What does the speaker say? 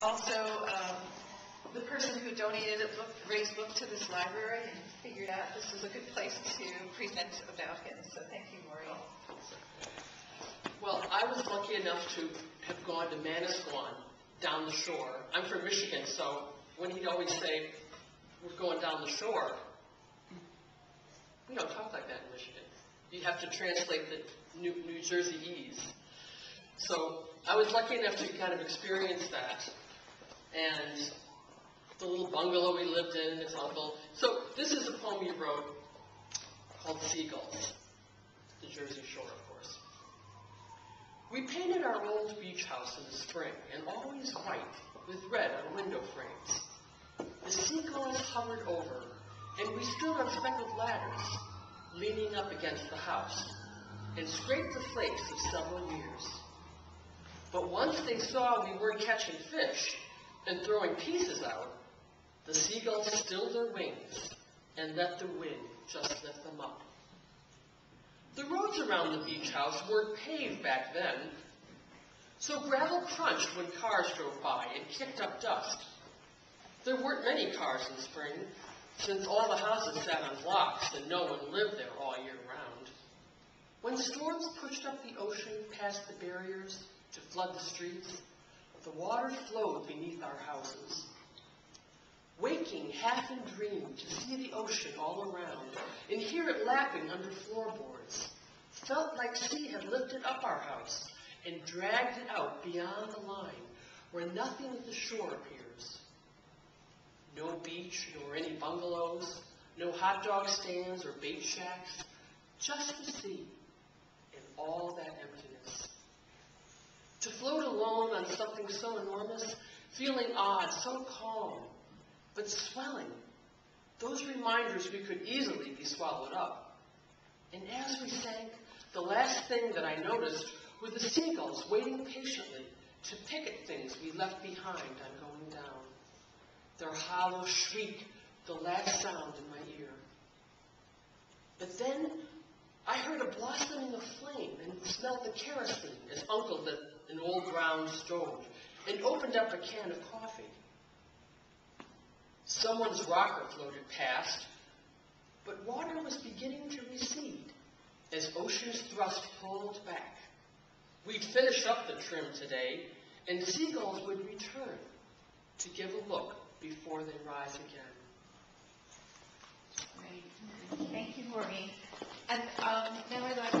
Also, the person who donated a book, Ray's book, to this library and figured out this was a good place to present about him. So thank you, Maureen. Well, I was lucky enough to have gone to Manasquan down the shore. I'm from Michigan, so when he'd always say, we're going down the shore, we don't talk like that in Michigan. You have to translate the New Jerseyese. So I was lucky enough to kind of experience that. And the little bungalow we lived in, his uncle. So this is a poem he wrote called Seagulls, the Jersey Shore, of course. We painted our old beach house in the spring, and always white, with red on window frames. The seagulls hovered over, and we stood on speckled ladders, leaning up against the house, and scraped the flakes of several years. But once they saw we weren't catching fish and throwing pieces out, the seagulls stilled their wings and let the wind just lift them up. The roads around the beach house weren't paved back then, so gravel crunched when cars drove by and kicked up dust. There weren't many cars in spring, since all the houses sat on blocks and no one lived there all year round. When storms pushed up the ocean past the barriers to flood the streets, the water flowed beneath our houses. Waking half in dream to see the ocean all around and hear it lapping under floorboards, felt like sea had lifted up our house and dragged it out beyond the line where nothing of the shore appears. No beach nor any bungalows, no hot dog stands or bait shacks, just the sea and all that emptiness. To float alone on something so enormous, feeling odd, so calm, but swelling, those reminders we could easily be swallowed up. And as we sank, the last thing that I noticed were the seagulls waiting patiently to pick at things we left behind on going down. Their hollow shriek, the last sound in my ear. But then I heard a blossoming of flame and smelled the kerosene as Uncle lit an old brown stove and opened up a can of coffee. Someone's rocker floated past, but water was beginning to recede as ocean's thrust pulled back. We'd finish up the trim today, and seagulls would return to give a look before they rise again. Great. Thank you, Maureen. And now I'd like to